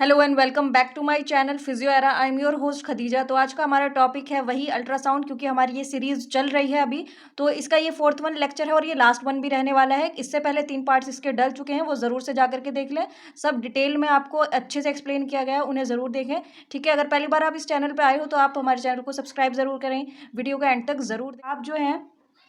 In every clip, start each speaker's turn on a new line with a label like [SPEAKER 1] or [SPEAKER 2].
[SPEAKER 1] Hello and welcome back to my channel physio era. I am your host Khadija. तो आज का हमारा topic है वही अल्ट्रासाउंड, क्योंकि हमारी ये सीरीज चल रही है अभी। तो इसका ये 4th वन लेक्चर है और ये लास्ट वन भी रहने वाला है। इससे पहले 3 पार्ट्स इसके डल चुके हैं, वो ज़रूर से जा करके देख लें। सब डिटेल में आपको अच्छे से एक्सप्लेन किया गया है, उन्हें ज़रूर देखें। ठीक है, अगर पहली बार आप इस चैनल पर आए हो तो आप हमारे चैनल को सब्सक्राइब ज़रूर करें, वीडियो का एंड तक ज़रूर। आप जो हैं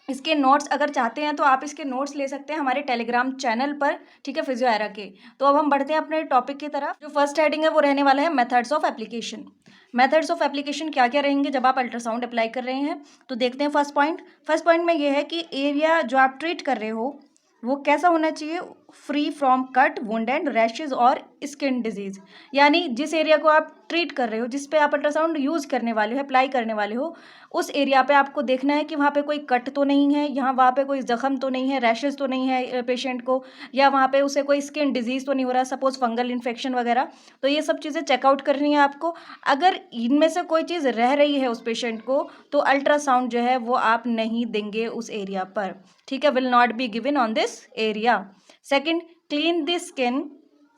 [SPEAKER 1] इसके नोट्स अगर चाहते हैं तो आप इसके नोट्स ले सकते हैं हमारे टेलीग्राम चैनल पर। ठीक है, फिजियो एरा के। तो अब हम बढ़ते हैं अपने टॉपिक की तरफ। जो फर्स्ट हेडिंग है वो रहने वाला है methods of application. Methods of application क्या क्या रहेंगे जब आप अल्ट्रासाउंड अप्लाई कर रहे हैं। तो देखते हैं फर्स्ट पॉइंट में ये है कि एरिया जो आप ट्रीट कर रहे हो वो कैसा होना चाहिए, free from cut, wound and rashes और स्किन डिजीज। यानी जिस एरिया को आप ट्रीट कर रहे हो, जिस पे आप अल्ट्रासाउंड यूज़ करने वाले हो, अप्लाई करने वाले हो, उस एरिया पे आपको देखना है कि वहाँ पे कोई कट तो नहीं है, वहाँ पे कोई जख्म तो नहीं है, रैशेज तो नहीं है पेशेंट को, या वहाँ पे उसे कोई स्किन डिजीज़ तो नहीं हो रहा, सपोज फंगल इन्फेक्शन वगैरह। तो ये सब चीज़ें चेकआउट करनी है आपको। अगर इनमें से कोई चीज़ रह रही है उस पेशेंट को, तो अल्ट्रासाउंड जो है वो आप नहीं देंगे उस एरिया पर। ठीक है, will not be given on this area. Second, clean the skin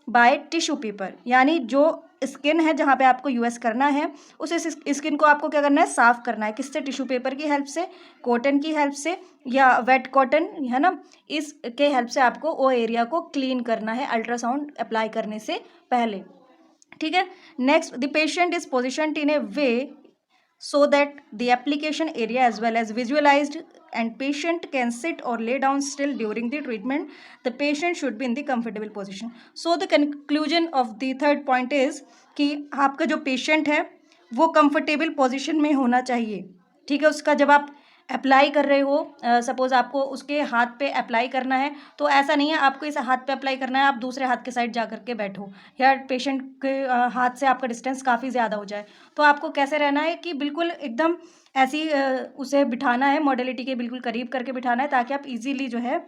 [SPEAKER 1] by tissue paper. यानी जो स्किन है जहाँ पे आपको यूएस करना है, उस स्किन को आपको क्या करना है, साफ करना है। किससे? टिश्यू पेपर की हेल्प से, कॉटन की हेल्प से, या वेट कॉटन, है ना, इसके हेल्प से आपको वो एरिया को क्लीन करना है अल्ट्रासाउंड अप्लाई करने से पहले। ठीक है। Next, the patient is positioned in a way so that the application area as well as visualized and patient can sit or lay down still during the treatment. The patient should be in the comfortable position. So the conclusion of the third point is कि आपका जो patient है वो comfortable position में होना चाहिए। ठीक है, उसका जब आप अप्लाई कर रहे हो, सपोज आपको उसके हाथ पे अप्लाई करना है, तो ऐसा नहीं है आपको इस हाथ पे अप्लाई करना है आप दूसरे हाथ के साइड जा करके बैठो, या पेशेंट के हाथ से आपका डिस्टेंस काफ़ी ज़्यादा हो जाए। तो आपको कैसे रहना है कि बिल्कुल एकदम ऐसी उसे बिठाना है, मॉडलिटी के बिल्कुल करीब करके बिठाना है, ताकि आप इजीली जो है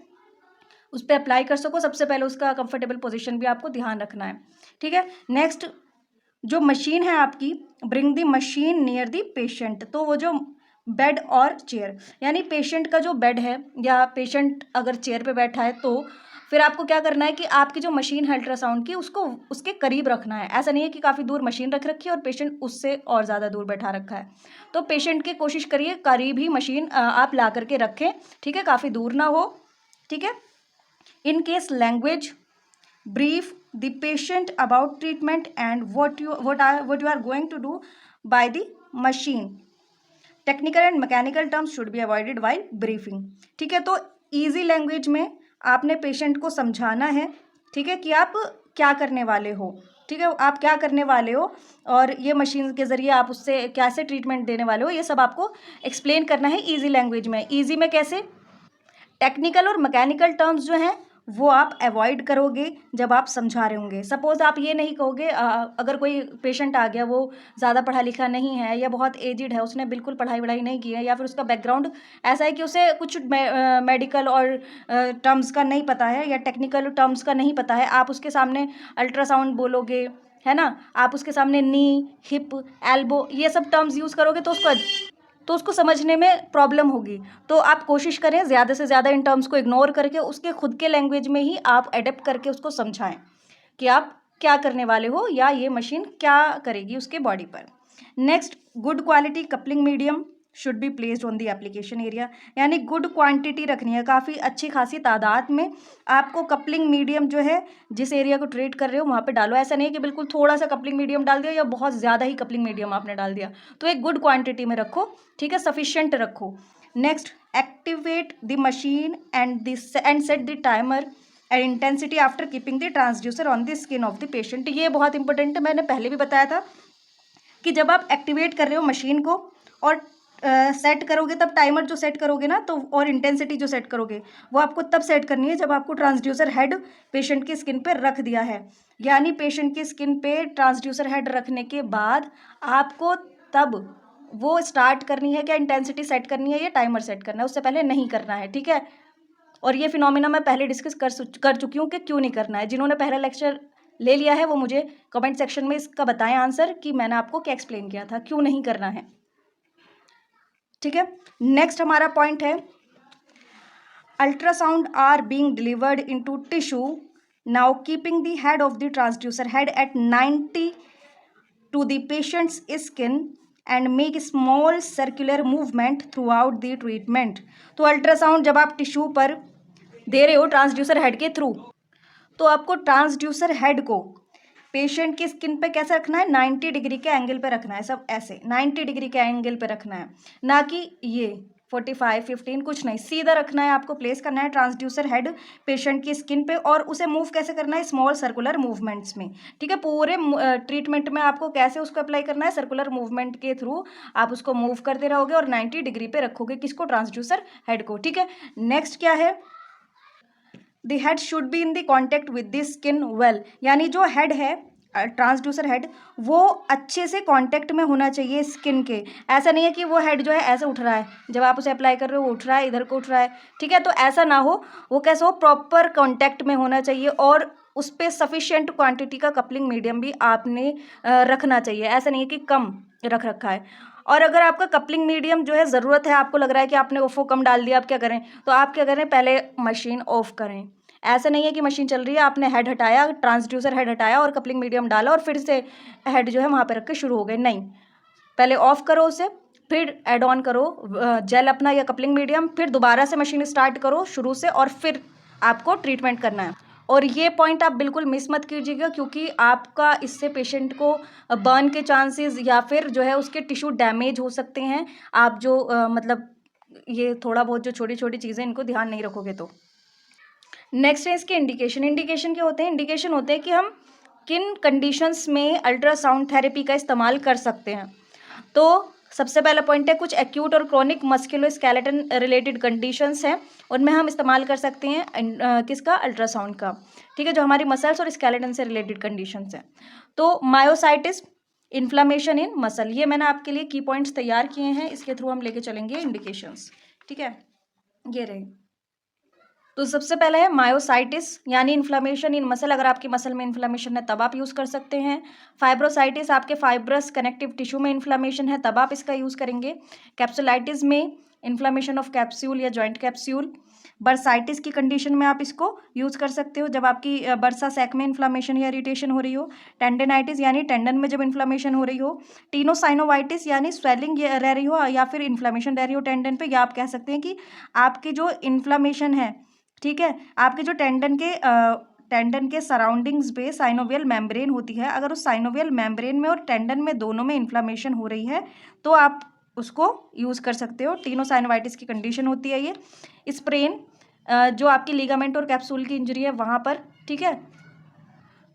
[SPEAKER 1] उस पर अप्लाई कर सको। सबसे पहले उसका कंफर्टेबल पोजीशन भी आपको ध्यान रखना है। ठीक है। नेक्स्ट, जो मशीन है आपकी, bring the machine near the patient. तो वो जो बेड और चेयर, यानी पेशेंट का जो बेड है या पेशेंट अगर चेयर पे बैठा है, तो फिर आपको क्या करना है कि आपकी जो मशीन है अल्ट्रासाउंड की, उसको उसके करीब रखना है। ऐसा नहीं है कि काफ़ी दूर मशीन रख रखी है और पेशेंट उससे और ज़्यादा दूर बैठा रखा है। तो पेशेंट की कोशिश करिए करीब ही मशीन आप ला करके रखें। ठीक है, काफ़ी दूर ना हो। ठीक है। In case language, brief the patient about treatment and what you are going to do by the machine. Technical and mechanical terms should be avoided while briefing. ठीक है, तो easy language में आपने पेशेंट को समझाना है। ठीक है, कि आप क्या करने वाले हो। ठीक है, आप क्या करने वाले हो और ये मशीन के ज़रिए आप उससे कैसे ट्रीटमेंट देने वाले हो, ये सब आपको एक्सप्लेन करना है ईजी लैंग्वेज में। ईजी में कैसे? टेक्निकल और मैकेनिकल टर्म्स जो हैं वो आप अवॉइड करोगे जब आप समझा रहे होंगे। सपोज आप ये नहीं कहोगे, अगर कोई पेशेंट आ गया, वो ज़्यादा पढ़ा लिखा नहीं है या बहुत एजिड है, उसने बिल्कुल पढ़ाई वढ़ाई नहीं की है, या फिर उसका बैकग्राउंड ऐसा है कि उसे कुछ मेडिकल और टर्म्स का नहीं पता है या टेक्निकल टर्म्स का नहीं पता है, आप उसके सामने अल्ट्रासाउंड बोलोगे, है ना, आप उसके सामने नी, हिप, एल्बो, ये सब टर्म्स यूज़ करोगे तो उसको समझने में प्रॉब्लम होगी। तो आप कोशिश करें ज़्यादा से ज़्यादा इन टर्म्स को इग्नोर करके उसके खुद के लैंग्वेज में ही आप एडेप्ट करके उसको समझाएं कि आप क्या करने वाले हो या ये मशीन क्या करेगी उसके बॉडी पर। Next, good quality coupling medium should be placed on the application area. यानी गुड क्वांटिटी रखनी है, काफ़ी अच्छी खासी तादाद में आपको कपलिंग मीडियम जो है जिस एरिया को ट्रीट कर रहे हो वहाँ पे डालो। ऐसा नहीं है कि बिल्कुल थोड़ा सा कपलिंग मीडियम डाल दिया या बहुत ज़्यादा ही कपलिंग मीडियम आपने डाल दिया। तो एक गुड क्वांटिटी में रखो। ठीक है, सफिशिएंट रखो। Next, activate the machine and set the timer and intensity after keeping the transducer on the skin of the patient. ये बहुत इंपॉर्टेंट है, मैंने पहले भी बताया था कि जब आप एक्टिवेट कर रहे हो मशीन को और सेट करोगे, तब टाइमर जो सेट करोगे ना, तो और इंटेंसिटी जो सेट करोगे वो आपको तब सेट करनी है जब आपको ट्रांसड्यूसर हेड पेशेंट की स्किन पे रख दिया है। यानी पेशेंट की स्किन पे ट्रांसड्यूसर हेड रखने के बाद आपको तब वो स्टार्ट करनी है, क्या इंटेंसिटी सेट करनी है या टाइमर सेट करना है, उससे पहले नहीं करना है। ठीक है, और ये फिनोमिना मैं पहले डिस्कस कर चुकी हूँ कि क्यों नहीं करना है। जिन्होंने पहला लेक्चर ले लिया है वो मुझे कमेंट सेक्शन में इसका बताएं आंसर कि मैंने आपको क्या एक्सप्लेन किया था, क्यों नहीं करना है। ठीक है। नेक्स्ट हमारा पॉइंट है, ultrasound are being delivered into tissue now keeping the head of the transducer head at 90 to the patient's skin and make small circular movement throughout the treatment। तो अल्ट्रासाउंड जब आप टिश्यू पर दे रहे हो transducer head के through, तो आपको transducer head को पेशेंट की स्किन पे कैसे रखना है, 90 डिग्री के एंगल पे रखना है, सब ऐसे 90 डिग्री के एंगल पे रखना है, ना कि ये 45 15 कुछ नहीं, सीधा रखना है आपको, प्लेस करना है ट्रांसड्यूसर हेड पेशेंट की स्किन पे, और उसे मूव कैसे करना है, स्मॉल सर्कुलर मूवमेंट्स में। ठीक है, पूरे ट्रीटमेंट में आपको कैसे उसको अप्लाई करना है, सर्कुलर मूवमेंट के थ्रू आप उसको मूव करते रहोगे और 90 डिग्री पे रखोगे, किसको, ट्रांसड्यूसर हेड को। ठीक है, नेक्स्ट क्या है, the head should be in the contact with the skin well, यानी जो हेड है ट्रांसड्यूसर हेड वो अच्छे से कांटेक्ट में होना चाहिए स्किन के। ऐसा नहीं है कि वो हेड जो है ऐसे उठ रहा है, जब आप उसे अप्लाई कर रहे हो वो उठ रहा है, इधर को उठ रहा है। ठीक है, तो ऐसा ना हो, वो कैसे हो, प्रॉपर कांटेक्ट में होना चाहिए, और उस पर सफिशिएंट क्वांटिटी का कपलिंग मीडियम भी आपने रखना चाहिए। ऐसा नहीं है कि कम रख रखा है। और अगर आपका कपलिंग मीडियम जो है ज़रूरत है, आपको लग रहा है कि आपने ओफो कम डाल दिया, आप क्या करें, तो आप क्या करें, पहले मशीन ऑफ करें। ऐसा नहीं है कि मशीन चल रही है, आपने हेड हटाया, ट्रांसड्यूसर हेड हटाया और कपलिंग मीडियम डाला और फिर से हेड जो है वहाँ पे रख के शुरू हो गए, नहीं, पहले ऑफ करो उसे, फिर एड ऑन करो जेल अपना या कपलिंग मीडियम, फिर दोबारा से मशीन स्टार्ट करो शुरू से, और फिर आपको ट्रीटमेंट करना है। और ये पॉइंट आप बिल्कुल मिस मत कीजिएगा, क्योंकि आपका इससे पेशेंट को बर्न के चांसेस या फिर जो है उसके टिश्यू डैमेज हो सकते हैं। आप जो मतलब ये थोड़ा बहुत जो छोटी छोटी चीज़ें इनको ध्यान नहीं रखोगे तो। नेक्स्ट है इसके इंडिकेशन। इंडिकेशन क्या होते हैं, इंडिकेशन होते हैं कि हम किन कंडीशंस में अल्ट्रासाउंड थेरेपी का इस्तेमाल कर सकते हैं। तो सबसे पहला पॉइंट है, कुछ एक्यूट और क्रॉनिक मस्कुलोस्केलेटन रिलेटेड कंडीशंस हैं, उनमें हम इस्तेमाल कर सकते हैं किसका, अल्ट्रासाउंड का। ठीक है, जो हमारी मसल्स और स्केलेटन से रिलेटेड कंडीशंस हैं। तो मायोसाइटिस, इन्फ्लामेशन इन मसल, ये मैंने आपके लिए की पॉइंट्स तैयार किए हैं, इसके थ्रू हम लेके चलेंगे इंडिकेशंस। ठीक है, ये रहे। तो सबसे पहला है मायोसाइटिस, यानी इन्फ्लामेशन इन मसल, अगर आपकी मसल में इन्फ्लामेशन है तब आप यूज़ कर सकते हैं। फाइब्रोसाइटिस, आपके फाइब्रस कनेक्टिव टिश्यू में इन्फ्लामेशन है तब आप इसका यूज़ करेंगे। कैप्सुलाइटिस में इन्फ्लामेशन ऑफ कैप्सूल या जॉइंट कैप्सूल। बर्साइटिस की कंडीशन में आप इसको यूज़ कर सकते हो, जब आपकी बर्सा सैक में इन्फ्लामेशन या इरिटेशन हो रही हो। टेंडेनाइटिस, यानी टेंडन में जब इन्फ्लामेशन हो रही हो। टीनोसाइनोवाइटिस, यानी स्वेलिंग रह रही हो या फिर इन्फ्लामेशन रह रही हो टेंडन पे, या आप कह सकते हैं कि आपकी जो इन्फ्लामेशन है, ठीक है, आपके जो टेंडन के सराउंडिंग्स पे साइनोवियल मेम्ब्रेन होती है, अगर उस साइनोवियल मेम्ब्रेन में और टेंडन में दोनों में इन्फ्लामेशन हो रही है तो आप उसको यूज़ कर सकते हो। टीनोसाइनोवाइटिस की कंडीशन होती है ये। स्प्रेन, जो आपकी लिगामेंट और कैप्सूल की इंजरी है वहाँ पर, ठीक है,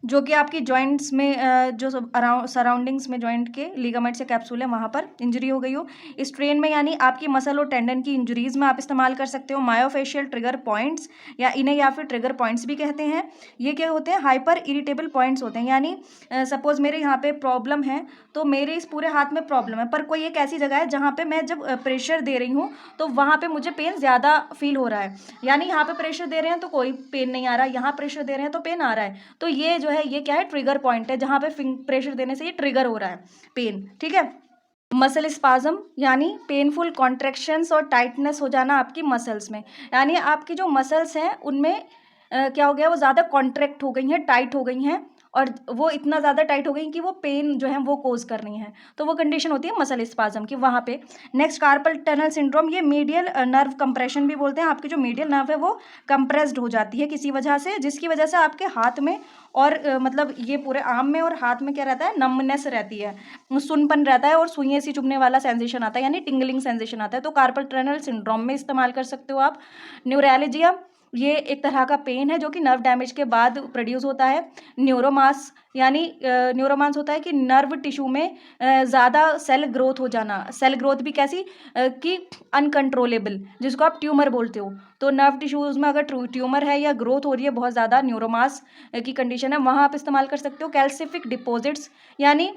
[SPEAKER 1] जो कि आपकी जॉइंट्स में जो अराउंड सराउंडिंग्स में जॉइंट के लिगामेंट्स या कैप्सूल है वहाँ पर इंजरी हो गई हो। स्ट्रेन में, यानी आपकी मसल और टेंडन की इंजरीज में आप इस्तेमाल कर सकते हो। मायोफेशियल ट्रिगर पॉइंट्स, या इन्हें या फिर ट्रिगर पॉइंट्स भी कहते हैं। ये क्या होते हैं, हाइपर इरिटेबल पॉइंट्स होते हैं, यानी सपोज मेरे यहाँ पे प्रॉब्लम है, तो मेरे इस पूरे हाथ में प्रॉब्लम है, पर कोई एक ऐसी जगह है जहाँ पे मैं जब प्रेशर दे रही हूँ तो वहाँ पे मुझे पेन ज़्यादा फील हो रहा है, यानी यहाँ पे प्रेशर दे रहे हैं तो कोई पेन नहीं आ रहा, यहाँ प्रेशर दे रहे हैं तो पेन आ रहा है। तो ये जो है ये क्या है, ट्रिगर पॉइंट है, जहाँ पे प्रेशर देने से ये ट्रिगर हो रहा है पेन। ठीक है, मसल स्पाज्म, यानी पेनफुल कॉन्ट्रैक्शंस और टाइटनेस हो जाना आपकी मसल्स में, यानी आपकी जो मसल्स हैं उनमें क्या हो गया, वो ज़्यादा कॉन्ट्रैक्ट हो गई हैं, टाइट हो गई हैं, और वो इतना ज़्यादा टाइट हो गई कि वो पेन जो है वो कोज कर रही हैं, तो वो कंडीशन होती है मसल स्पाज्म की वहाँ पे। नेक्स्ट कार्पल टनल सिंड्रोम, ये मीडियल नर्व कंप्रेशन भी बोलते हैं, आपकी जो मीडियल नर्व है वो कंप्रेस्ड हो जाती है किसी वजह से, जिसकी वजह से आपके हाथ में और मतलब ये पूरे आर्म में और हाथ में क्या रहता है, नमनेस रहती है, सुनपन रहता है और सुइयां सी चुभने वाला सेंसेशन आता है, यानी टिंगलिंग सेंसेशन आता है, तो कार्पल टनल सिंड्रोम में इस्तेमाल कर सकते हो आप। न्यूरैल्जिया, ये एक तरह का पेन है जो कि नर्व डैमेज के बाद प्रोड्यूस होता है। न्यूरोमास, यानी न्यूरोमांस होता है कि नर्व टिश्यू में ज़्यादा सेल ग्रोथ हो जाना, सेल ग्रोथ भी कैसी कि अनकंट्रोलेबल, जिसको आप ट्यूमर बोलते हो, तो नर्व टिश्यूज़ में अगर ट्यूमर है या ग्रोथ हो रही है बहुत ज़्यादा, न्यूरोमास की कंडीशन है, वहाँ आप इस्तेमाल कर सकते हो। कैल्सिफिक डिपॉजिट्स, यानी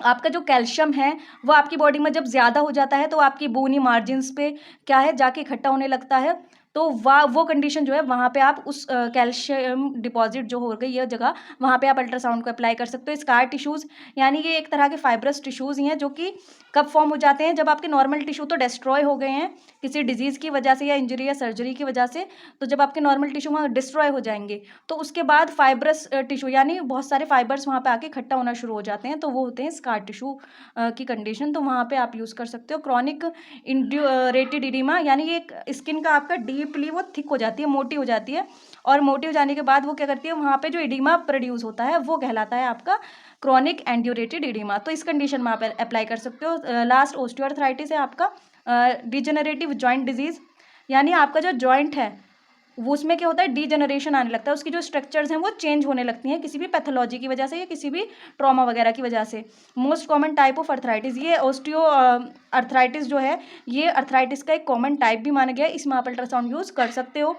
[SPEAKER 1] आपका जो कैल्शियम है वो आपकी बॉडी में जब ज़्यादा हो जाता है तो आपकी बोनी मार्जिन्स पे क्या है, जाके इकट्ठा होने लगता है, तो वो कंडीशन जो है वहाँ पे आप उस कैल्शियम डिपॉजिट जो हो गई ये जगह, वहाँ पे आप अल्ट्रासाउंड को अप्लाई कर सकते हो। स्कार टिश्यूज़ यानी ये एक तरह के फाइब्रस टिश्यूज़ ही हैं जो कि कब फॉर्म हो जाते हैं, जब आपके नॉर्मल टिश्यू तो डिस्ट्रॉय हो गए हैं किसी डिजीज़ की वजह से या इंजरी या सर्जरी की वजह से, तो जब आपके नॉर्मल टिश्यू वहाँ डिस्ट्रॉय हो जाएंगे तो उसके बाद फाइब्रस टिश्यू यानी बहुत सारे फाइबर्स वहाँ पे आके इकट्ठा होना शुरू हो जाते हैं, तो वो होते हैं स्कार टिश्यू की कंडीशन। तो वहाँ पे आप यूज़ कर सकते हो। क्रॉनिक इंड्यूरेटेड इडिमा यानी ये स्किन का आपका डीपली वो थिक हो जाती है, मोटी हो जाती है, और मोटी हो जाने के बाद वो क्या करती है, वहाँ पे जो इडिमा प्रोड्यूस होता है वो कहलाता है आपका क्रॉनिक एंड्यूरेटेड इडिमा। तो इस कंडीशन में आप अप्लाई कर सकते हो। लास्ट ओस्टियोआर्थराइटिस है आपका डिजेनरेटिव जॉइंट डिजीज, यानी आपका जो जॉइंट है वो उसमें क्या होता है, डीजेनरेशन आने लगता है, उसकी जो स्ट्रक्चर्स हैं वो चेंज होने लगती हैं किसी भी पैथोलॉजी की वजह से या किसी भी ट्रॉमा वगैरह की वजह से। Most common type of arthritis, ये ऑस्टियो अर्थराइटिस जो है ये अर्थराइटिस का एक कॉमन टाइप भी माना गया है, इसमें आप अल्ट्रासाउंड यूज़ कर सकते हो।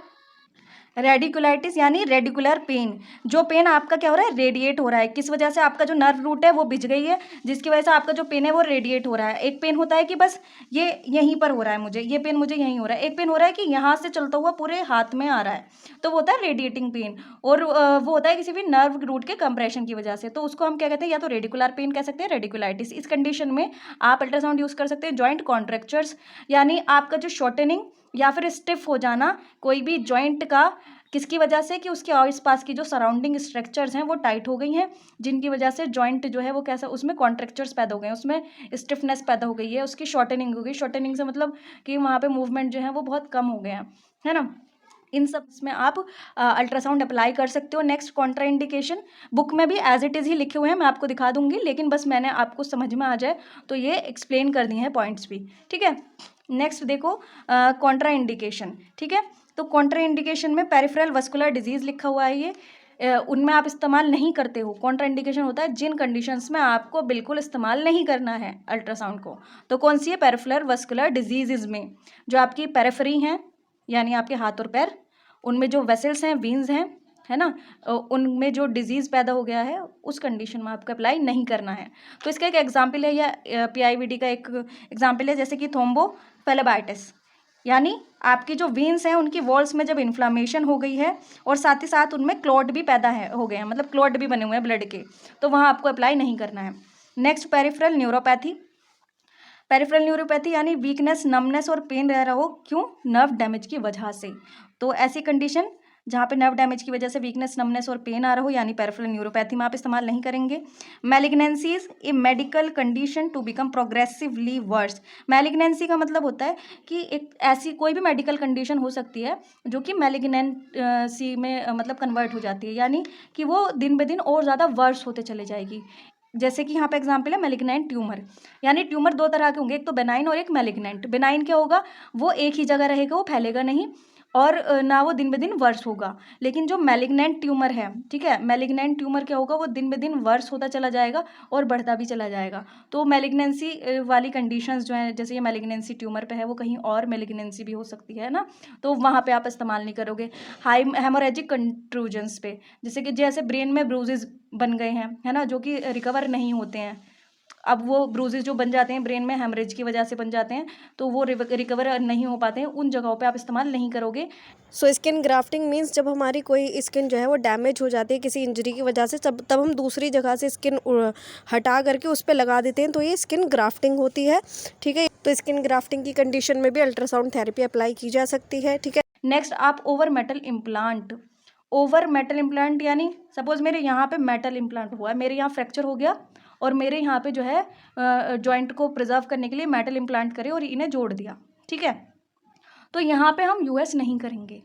[SPEAKER 1] रेडिकुलाइटिस यानी रेडिकुलर पेन, जो पेन आपका क्या हो रहा है, रेडिएट हो रहा है, किस वजह से, आपका जो नर्व रूट है वो भिज गई है जिसकी वजह से आपका जो पेन है वो रेडिएट हो रहा है। एक पेन होता है कि बस ये यहीं पर हो रहा है, मुझे ये पेन मुझे यहीं हो रहा है। एक पेन हो रहा है कि यहाँ से चलता हुआ पूरे हाथ में आ रहा है, तो वो होता है रेडिएटिंग पेन। और वो होता है किसी भी नर्व रूट के कंप्रेशन की वजह से, तो उसको हम क्या कहते हैं, या तो रेडिकुलर पेन कह सकते हैं, रेडिकुलाइटिस। इस कंडीशन में आप अल्ट्रासाउंड यूज़ कर सकते हैं। जॉइंट कॉन्ट्रैक्चर्स यानी आपका जो शॉर्टनिंग या फिर स्टिफ हो जाना कोई भी जॉइंट का, किसकी वजह से, कि उसके आस पास की जो सराउंडिंग स्ट्रक्चर्स हैं वो टाइट हो गई हैं, जिनकी वजह से जॉइंट जो है वो कैसा, उसमें कॉन्ट्रैक्चर्स पैदा हो गए हैं, उसमें स्टिफनेस पैदा हो गई है, उसकी शॉर्टनिंग हो गई। शॉर्टनिंग से मतलब कि वहाँ पे मूवमेंट जो है वो बहुत कम हो गए हैं, है ना। इन सब में आप अल्ट्रासाउंड अप्लाई कर सकते हो। नेक्स्ट कॉन्ट्राइंडिकेशन, बुक में भी एज इट इज़ ही लिखे हुए हैं, मैं आपको दिखा दूंगी, लेकिन बस मैंने आपको समझ में आ जाए तो ये एक्सप्लेन कर दिए हैं पॉइंट्स भी, ठीक है। नेक्स्ट देखो कॉन्ट्राइंडिकेशन, ठीक है। तो कॉन्ट्राइंडिकेशन में पेरिफेरल वस्कुलर डिजीज़ लिखा हुआ है, ये उनमें आप इस्तेमाल नहीं करते हो। कॉन्ट्राइंडिकेशन होता है जिन कंडीशंस में आपको बिल्कुल इस्तेमाल नहीं करना है अल्ट्रासाउंड को। तो कौन सी है, पेरिफेरल वस्कुलर डिजीज़ में जो आपकी पेरिफेरी हैं यानी आपके हाथ और पैर, उनमें जो वेसल्स हैं, वीन्स हैं, है ना, उनमें जो डिजीज़ पैदा हो गया है उस कंडीशन में आपको अप्लाई नहीं करना है। तो इसका एक एग्जाम्पल है, या पीआईवीडी का एक एग्जाम्पल है, जैसे कि थ्रोम्बोफ्लेबाइटिस, यानी आपकी जो वेन्स हैं उनकी वॉल्स में जब इन्फ्लामेशन हो गई है और साथ ही साथ उनमें क्लॉट भी पैदा है हो गए हैं, मतलब क्लॉट भी बने हुए हैं ब्लड के, तो वहाँ आपको अप्लाई नहीं करना है। Next peripheral neuropathy, peripheral neuropathy यानी वीकनेस, नमनेस और पेन रह रहा हो, क्यों, नर्व डैमेज की वजह से। तो ऐसी कंडीशन जहाँ पे नर्व डैमेज की वजह से वीकनेस, नमनेस और पेन आ रहा हो, यानी पेरिफेरल न्यूरोपैथी में आप इस्तेमाल नहीं करेंगे। Malignancies, a medical condition to become progressively worse. Malignancy का मतलब होता है कि एक ऐसी कोई भी मेडिकल कंडीशन हो सकती है जो कि मैलिग्नेंसी में मतलब कन्वर्ट हो जाती है, यानी कि वो दिन ब दिन और ज़्यादा वर्स होते चले जाएगी। जैसे कि यहाँ पे एग्जांपल है मैलिग्नेंट ट्यूमर, यानी ट्यूमर दो तरह के होंगे, एक तो बेनाइन और एक मैलिग्नेंट। बेनाइन क्या होगा, वो एक ही जगह रहेगा, वो फैलेगा नहीं और ना वो दिन ब दिन वर्स होगा। लेकिन जो मैलिग्नेंट ट्यूमर है, ठीक है, मैलिग्नेंट ट्यूमर क्या होगा, वो दिन ब दिन वर्स होता चला जाएगा और बढ़ता भी चला जाएगा। तो मैलिग्नेंसी वाली कंडीशंस जो है, जैसे ये मैलिग्नेंसी ट्यूमर पे है, वो कहीं और मैलिग्नेंसी भी हो सकती है ना, तो वहाँ पे आप इस्तेमाल नहीं करोगे। हाई हेमोरेजिक कंट्रूजन्स पे, जैसे ब्रेन में ब्रूजेस बन गए हैं, है ना, जो कि रिकवर नहीं होते हैं। अब वो ब्रूजेस जो बन जाते हैं ब्रेन में हेमरेज की वजह से बन जाते हैं, तो वो रिकवर नहीं हो पाते हैं, उन जगहों पे आप इस्तेमाल नहीं करोगे।
[SPEAKER 2] सो स्किन ग्राफ्टिंग मीन्स जब हमारी कोई स्किन जो है वो डैमेज हो जाती है किसी इंजरी की वजह से, तब हम दूसरी जगह से स्किन हटा करके उस पर लगा देते हैं, तो ये स्किन ग्राफ्टिंग होती है, ठीक है। तो स्किन ग्राफ्टिंग की कंडीशन में भी अल्ट्रासाउंड थेरेपी अप्लाई की जा सकती है, ठीक है।
[SPEAKER 1] नेक्स्ट आप over metal implant, over metal implant यानी सपोज मेरे यहाँ पे मेटल इम्प्लांट हुआ है, मेरे यहाँ फ्रैक्चर हो गया और मेरे यहाँ पे जो है जॉइंट को प्रिजर्व करने के लिए मेटल इम्प्लांट करे और इन्हें जोड़ दिया, ठीक है। तो यहाँ पे हम यूएस नहीं करेंगे,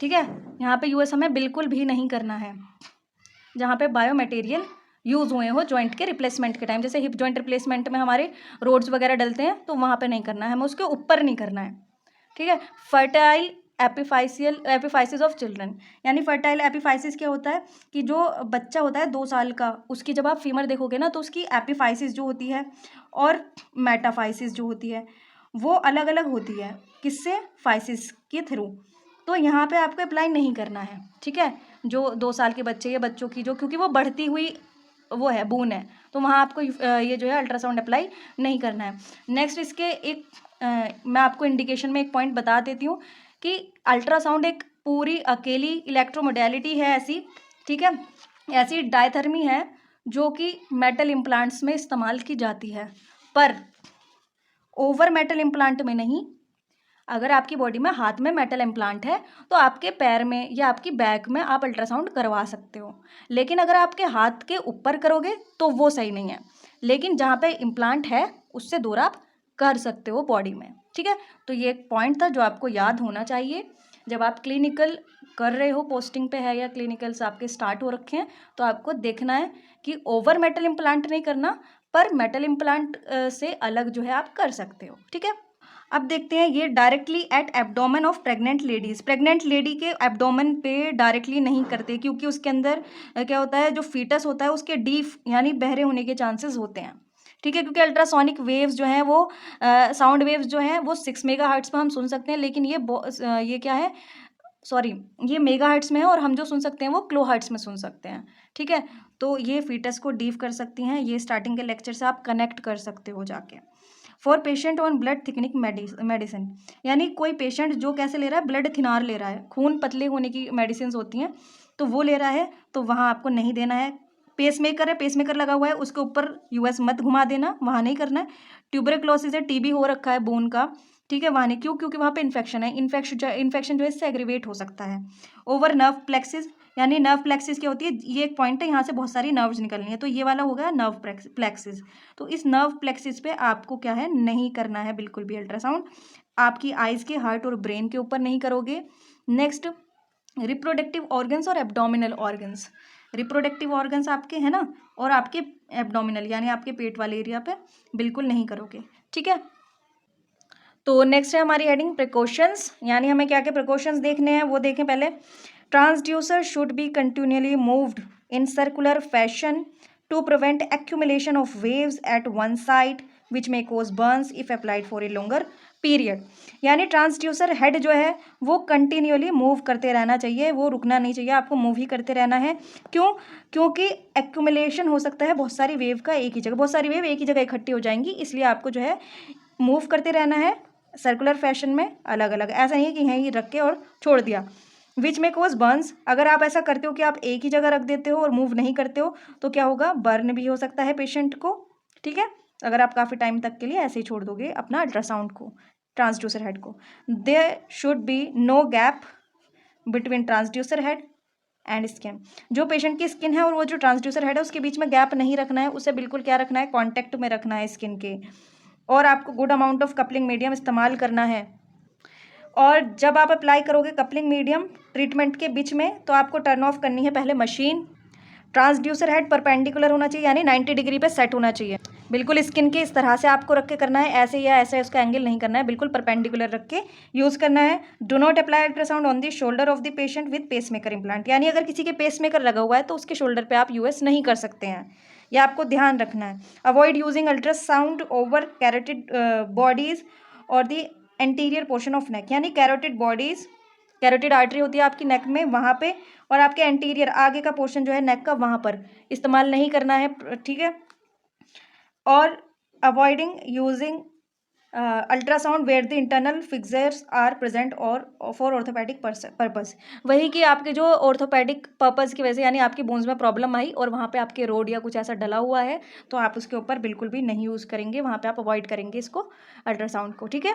[SPEAKER 1] ठीक है, यहाँ पे यूएस हमें बिल्कुल भी नहीं करना है। जहाँ पे बायो मटेरियल यूज़ हुए हो जॉइंट के रिप्लेसमेंट के टाइम, जैसे हिप जॉइंट रिप्लेसमेंट में हमारे रोड्स वगैरह डलते हैं, तो वहाँ पे नहीं करना है, हमें उसके ऊपर नहीं करना है, ठीक है। फर्टाइल एपिफाइसिस ऑफ चिल्ड्रन, यानी फर्टाइल एपिफाइसिस क्या होता है कि जो बच्चा होता है 2 साल का, उसकी जब आप फीमर देखोगे ना तो उसकी एपिफाइसिस जो होती है और मेटाफाइसिस जो होती है वो अलग अलग होती है, किससे, फाइसिस के थ्रू। तो यहाँ पे आपको अप्लाई नहीं करना है, ठीक है। जो 2 साल के बच्चे या बच्चों की जो, क्योंकि वो बढ़ती हुई वो है, बून है, तो वहाँ आपको ये जो है अल्ट्रासाउंड अप्लाई नहीं करना है। नेक्स्ट इसके एक मैं आपको इंडिकेशन में एक पॉइंट बता देती हूँ कि अल्ट्रासाउंड एक पूरी अकेली इलेक्ट्रोमोडेलिटी है ऐसी, ठीक है, ऐसी डायथर्मी है जो कि मेटल इम्प्लांट्स में इस्तेमाल की जाती है, पर ओवर मेटल इम्प्लांट में नहीं। अगर आपकी बॉडी में हाथ में मेटल इम्प्लांट है तो आपके पैर में या आपकी बैक में आप अल्ट्रासाउंड करवा सकते हो, लेकिन अगर आपके हाथ के ऊपर करोगे तो वो सही नहीं है। लेकिन जहाँ पे इम्प्लांट है उससे दूर आप कर सकते हो बॉडी में, ठीक है। तो ये एक पॉइंट था जो आपको याद होना चाहिए जब आप क्लिनिकल कर रहे हो, पोस्टिंग पे है या क्लिनिकल्स आपके स्टार्ट हो रखे हैं, तो आपको देखना है कि ओवर मेटल इम्प्लांट नहीं करना, पर मेटल इम्प्लांट से अलग जो है आप कर सकते हो, ठीक है। अब देखते हैं ये directly at abdomen of pregnant ladies. Pregnant lady के एब्डोमेन पे डायरेक्टली नहीं करते, क्योंकि उसके अंदर क्या होता है, जो फीटस होता है उसके डीप यानी बहरे होने के चांसेस होते हैं, ठीक है। क्योंकि अल्ट्रासोनिक वेव्स जो हैं वो साउंड वेव्स जो हैं वो 6 मेगाहर्ट्ज़ पर हम सुन सकते हैं, लेकिन ये क्या है, सॉरी, ये मेगाहर्ट्ज़ में है और हम जो सुन सकते हैं वो किलोहर्ट्ज़ में सुन सकते हैं, ठीक है। तो ये फीटस को डीप कर सकती हैं, ये स्टार्टिंग के लेक्चर से आप कनेक्ट कर सकते हो जाके। For patient on blood thickening medicine, यानी कोई पेशेंट जो कैसे ले रहा है, ब्लड थिनार ले रहा है, खून पतले होने की मेडिसिन होती हैं तो वो ले रहा है, तो वहाँ आपको नहीं देना है। पेसमेकर है, पेसमेकर लगा हुआ है, उसके ऊपर यूएस मत घुमा देना, वहाँ नहीं करना है। ट्यूबरक्लोसिस है, टीबी हो रखा है बोन का, ठीक है, वहाँ नहीं। क्यों? क्योंकि वहाँ पे इन्फेक्शन है, इन्फेक्शन जो है इससे एग्रीवेट हो सकता है। ओवर नर्व प्लेक्सिस, यानी नर्व प्लेक्सिस क्या होती है, ये एक पॉइंट है, यहाँ से बहुत सारी नर्व्स निकलनी है, तो ये वाला होगा नर्व प्लेक्सिस। तो इस नर्व प्लेक्सिस पे आपको क्या है, नहीं करना है बिल्कुल भी अल्ट्रासाउंड। आपकी आइज़ के, हार्ट और ब्रेन के ऊपर नहीं करोगे। नेक्स्ट, रिप्रोडक्टिव ऑर्गन्स और एब्डोमिनल ऑर्गन्स। रिप्रोडक्टिव ऑर्गन्स आपके हैं ना, और आपके एब्डोमिनल यानी आपके पेट वाले एरिया पे बिल्कुल नहीं करोगे, ठीक है। तो नेक्स्ट है हमारी हेडिंग प्रिकॉशंस, यानी हमें क्या क्या प्रिकॉशंस देखने हैं वो देखें पहले। Transducer should be continuously moved in circular fashion to prevent accumulation of waves at one side which may cause burns if applied for a longer period. यानी ट्रांसड्यूसर हेड जो है वो कंटिन्यूअली मूव करते रहना चाहिए, वो रुकना नहीं चाहिए, आपको मूव ही करते रहना है। क्यों? क्योंकि एक्यूमुलेशन हो सकता है बहुत सारी वेव का एक ही जगह, बहुत सारी वेव एक ही जगह इकट्ठी हो जाएंगी, इसलिए आपको जो है मूव करते रहना है सर्कुलर फैशन में, अलग अलग। ऐसा नहीं है कि यहीं रख के और छोड़ दिया। विच में कोज बर्न्स, अगर आप ऐसा करते हो कि आप एक ही जगह रख देते हो और मूव नहीं करते हो तो क्या होगा, बर्न भी हो सकता है पेशेंट को, ठीक है, अगर आप काफ़ी टाइम तक के लिए ऐसे ही छोड़ दोगे अपना अल्ट्रासाउंड को, ट्रांसड्यूसर हेड को। There should be no gap between transducer head and skin. जो पेशेंट की स्किन है और वो जो ट्रांसड्यूसर हेड है उसके बीच में गैप नहीं रखना है, उसे बिल्कुल क्या रखना है, कॉन्टैक्ट में रखना है स्किन के। और आपको good amount of coupling medium इस्तेमाल करना है। और जब आप अप्लाई करोगे कपलिंग मीडियम ट्रीटमेंट के बीच में तो आपको टर्न ऑफ करनी है पहले मशीन। ट्रांसड्यूसर हेड परपेंडिकुलर होना चाहिए, यानी 90 डिग्री पे सेट होना चाहिए, बिल्कुल स्किन के इस तरह से आपको रख के करना है, ऐसे या ऐसे उसका एंगल नहीं करना है, बिल्कुल परपेंडिकुलर रख के यूज़ करना है। Do not apply ultrasound on the shoulder of the patient with pacemaker implant, यानी अगर किसी के पेसमेकर लगा हुआ है तो उसके शोल्डर पे आप यूएस नहीं कर सकते हैं, यह आपको ध्यान रखना है। Avoid using ultrasound over carotid bodies और the anterior portion of neck, यानी कैरोटिड बॉडीज, कैरोटिड आर्टरी होती है आपकी नेक में वहाँ पे, और आपके एंटीरियर आगे का पोर्शन जो है नेक का वहाँ पर इस्तेमाल नहीं करना है, ठीक है। और avoiding using ultrasound where the internal fixers are present और फॉर ऑर्थोपेडिक पर्पस, वही कि आपके जो ऑर्थोपेडिक पर्पस की वजह से यानी आपकी बोन्स में प्रॉब्लम आई और वहाँ पे आपके रोड या कुछ ऐसा डला हुआ है तो आप उसके ऊपर बिल्कुल भी नहीं यूज़ करेंगे, वहाँ पे आप अवॉइड करेंगे इसको अल्ट्रासाउंड को, ठीक है।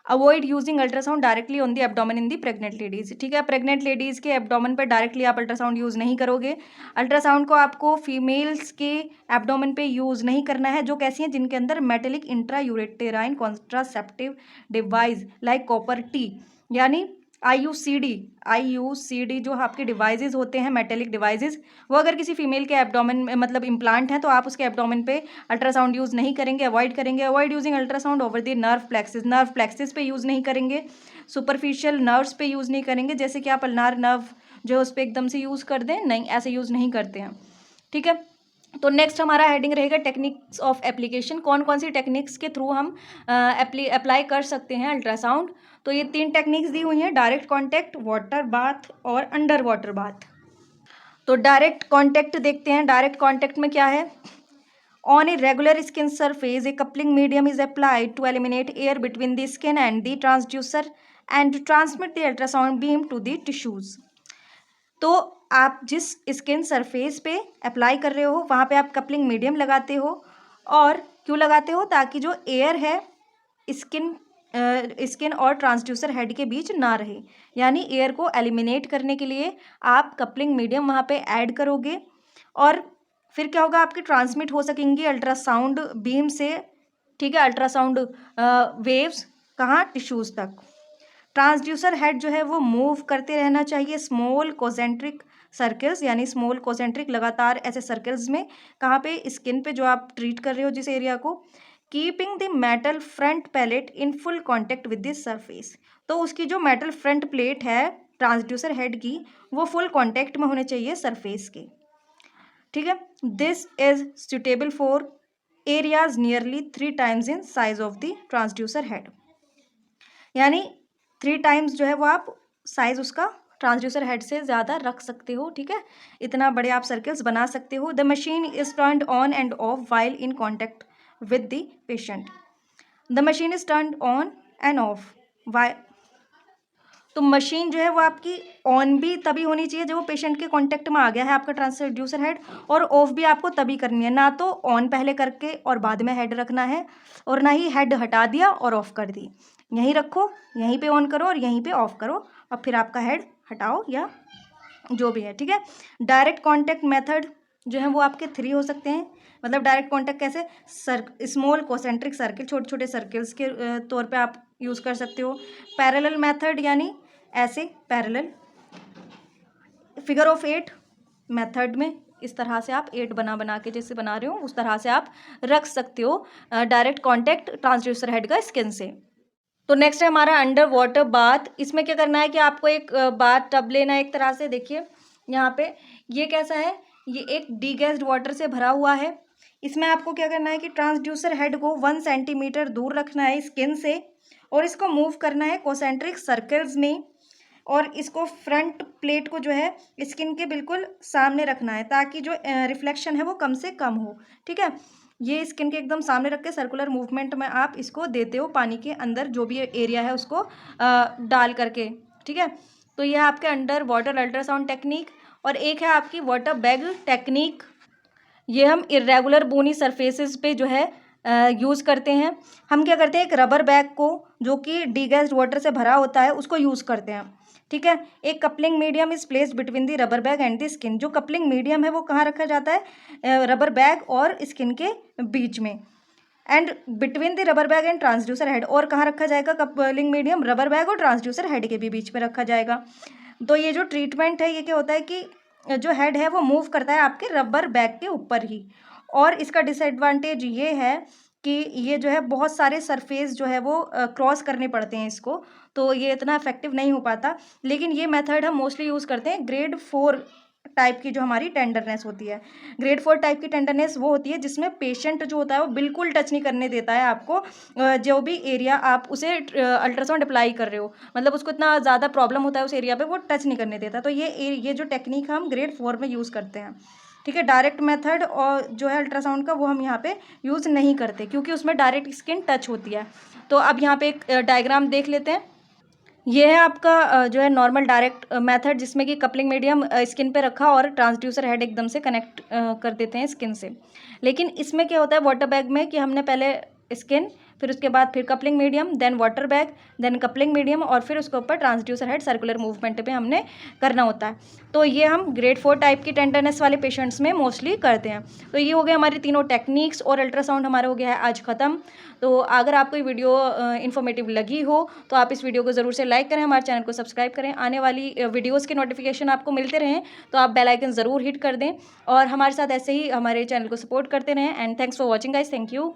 [SPEAKER 1] Avoid using ultrasound directly on the abdomen in the pregnant ladies, ठीक है। प्रेग्नेंट लेडीज़ के एब्डोमेन पर डायरेक्टली आप अल्ट्रासाउंड यूज़ नहीं करोगे। अल्ट्रासाउंड को आपको फीमेल्स के एब्डोमेन पे यूज़ नहीं करना है जो कैसी हैं, जिनके अंदर metallic intra uterine contraceptive device like copper T, यानी आईयूसीडी जो आपके डिवाइसेस होते हैं मेटेलिक डिवाइसेस, वो अगर किसी फीमेल के एब्डोमेन में मतलब इम्प्लांट है तो आप उसके एब्डोमेन पे अल्ट्रासाउंड यूज़ नहीं करेंगे, अवॉइड करेंगे। Avoid using ultrasound over the nerve plexus पे यूज़ नहीं करेंगे, सुपरफिशियल नर्व्स पे यूज़ नहीं करेंगे, जैसे कि आप अल्नार नर्व जो है उस पर एकदम से यूज़ कर दें, नहीं, ऐसे यूज़ नहीं करते हैं, ठीक है। तो नेक्स्ट हमारा हेडिंग रहेगा टेक्निक्स ऑफ एप्लीकेशन, कौन कौन सी टेक्निक्स के थ्रू हम अप्लाई कर सकते हैं अल्ट्रासाउंड। तो ये 3 टेक्निक्स दी हुई हैं, डायरेक्ट कॉन्टैक्ट, वाटर बाथ और अंडर वाटर बाथ। तो डायरेक्ट कॉन्टैक्ट देखते हैं, डायरेक्ट कॉन्टैक्ट में क्या है, on a regular skin surface a coupling medium is applied to eliminate air between the skin and the transducer and transmit the ultrasound beam to the tissues. तो आप जिस skin surface पे apply कर रहे हो वहाँ पे आप कपलिंग मीडियम लगाते हो, और क्यों लगाते हो, ताकि जो एयर है स्किन और ट्रांसड्यूसर हेड के बीच ना रहे, यानी एयर को एलिमिनेट करने के लिए आप कपलिंग मीडियम वहाँ पे ऐड करोगे, और फिर क्या होगा, आपकी ट्रांसमिट हो सकेंगी अल्ट्रासाउंड बीम से, ठीक है, अल्ट्रासाउंड वेव्स कहाँ, टिश्यूज़ तक। ट्रांसड्यूसर हेड जो है वो मूव करते रहना चाहिए स्मॉल कोसेंट्रिक सर्कल्स, यानी स्मॉल कोसेंट्रिक लगातार ऐसे सर्कल्स में, कहाँ पे, स्किन पे जो आप ट्रीट कर रहे हो जिस एरिया को, keeping the metal front pallet in full contact with this surface. तो उसकी जो मेटल फ्रंट प्लेट है ट्रांसड्यूसर हेड की, वो फुल कॉन्टेक्ट में होने चाहिए सरफेस के, ठीक है। This is suitable for areas nearly 3 times in size of the transducer head, यानी 3 times जो है वो आप साइज उसका ट्रांसड्यूसर हेड से ज़्यादा रख सकते हो, ठीक है, इतना बड़े आप सर्कल्स बना सकते हो। The machine is turned on and off while in contact with the patient. The machine is turned on and off why, तो मशीन जो है वो आपकी ऑन भी तभी होनी चाहिए जब वो पेशेंट के कांटेक्ट में आ गया है आपका ट्रांसड्यूसर हेड, और ऑफ भी आपको तभी करनी है, ना तो ऑन पहले करके और बाद में हेड रखना है, और ना ही हेड हटा दिया और ऑफ कर दी। यहीं रखो, यहीं पे ऑन करो और यहीं पे ऑफ करो, और फिर आपका हेड हटाओ या जो भी है, ठीक है। डायरेक्ट कॉन्टैक्ट मेथड जो है वो आपके 3 हो सकते हैं, मतलब डायरेक्ट कॉन्टैक्ट कैसे, स्मॉल कोसेंट्रिक सर्किल, छोटे छोटे सर्किल्स के तौर पे आप यूज़ कर सकते हो। पैरेलल मेथड, यानी ऐसे पैरेलल, फिगर ऑफ 8 मेथड में इस तरह से आप 8 बना बना के जैसे बना रहे हो उस तरह से आप रख सकते हो डायरेक्ट कॉन्टैक्ट ट्रांसड्यूसर हेड का स्किन से। तो नेक्स्ट है हमारा अंडर वाटर बाथ। इसमें क्या करना है कि आपको एक बाथ टब लेना है, एक तरह से देखिए यहाँ पे ये कैसा है, ये एक डीगैस्ड वाटर से भरा हुआ है। इसमें आपको क्या करना है कि ट्रांसड्यूसर हेड को 1 सेंटीमीटर दूर रखना है स्किन से, और इसको मूव करना है कोसेंट्रिक सर्कल्स में, और इसको फ्रंट प्लेट को जो है स्किन के बिल्कुल सामने रखना है, ताकि जो रिफ्लेक्शन है वो कम से कम हो, ठीक है। ये स्किन के एकदम सामने रख के सर्कुलर मूवमेंट में आप इसको देते हो पानी के अंदर, जो भी एरिया है उसको डाल करके, ठीक है। तो यह आपके अंडर वाटर अल्ट्रासाउंड टेक्निक, और एक है आपकी वाटर बैग टेक्निक। ये हम इरेगुलर बोनी सरफेसेस पे जो है यूज़ करते हैं। हम क्या करते हैं, एक रबर बैग को जो कि डीगैस्ड वाटर से भरा होता है उसको यूज़ करते हैं, ठीक है। एक coupling medium is placed between the rubber bag and the skin. जो कपलिंग मीडियम है वो कहाँ रखा जाता है, रबर बैग और स्किन के बीच में, and between the rubber bag and transducer head. और कहाँ रखा जाएगा कपलिंग मीडियम, रबर बैग और ट्रांसड्यूसर हेड के भी बीच में रखा जाएगा। तो ये जो ट्रीटमेंट है ये क्या होता है कि जो हेड है वो मूव करता है आपके रबर बैग के ऊपर ही, और इसका डिसएडवांटेज ये है कि ये जो है बहुत सारे सरफेस जो है वो क्रॉस करने पड़ते हैं इसको, तो ये इतना इफेक्टिव नहीं हो पाता। लेकिन ये मेथड हम मोस्टली यूज़ करते हैं ग्रेड 4 टाइप की जो हमारी टेंडरनेस होती है। ग्रेड 4 टाइप की टेंडरनेस वो होती है जिसमें पेशेंट जो होता है वो बिल्कुल टच नहीं करने देता है आपको, जो भी एरिया आप उसे अल्ट्रासाउंड अप्लाई कर रहे हो, मतलब उसको इतना ज़्यादा प्रॉब्लम होता है उस एरिया पे, वो टच नहीं करने देता। तो ये जो टेक्निक हम ग्रेड 4 में यूज़ करते हैं, ठीक है। डायरेक्ट मेथड और जो है अल्ट्रासाउंड का वो हम यहाँ पे यूज़ नहीं करते, क्योंकि उसमें डायरेक्ट स्किन टच होती है। तो अब यहाँ पे एक डायग्राम देख लेते हैं। ये है आपका जो है नॉर्मल डायरेक्ट मेथड, जिसमें कि कपलिंग मीडियम स्किन पे रखा और ट्रांसड्यूसर हेड एकदम से कनेक्ट कर देते हैं स्किन से। लेकिन इसमें क्या होता है वाटर बैग में कि हमने पहले स्किन, फिर उसके बाद फिर coupling medium, then water bag, then coupling medium, और फिर उसके ऊपर ट्रांसड्यूसर हेड सर्कुलर मूवमेंट पे हमने करना होता है। तो ये हम ग्रेड 4 टाइप की टेंडरनेस वाले पेशेंट्स में मोस्टली करते हैं। तो ये हो गए हमारी तीनों टेक्निक्स, और अल्ट्रासाउंड हमारा हो गया है आज ख़त्म। तो अगर आपको ये वीडियो इन्फॉर्मेटिव लगी हो तो आप इस वीडियो को ज़रूर से लाइक करें, हमारे चैनल को सब्सक्राइब करें, आने वाली वीडियोज़ के नोटिफिकेशन आपको मिलते रहें तो आप बेल आइकन ज़रूर हिट कर दें, और हमारे साथ ऐसे ही हमारे चैनल को सपोर्ट करते रहें। And thanks for watching guys, thank you.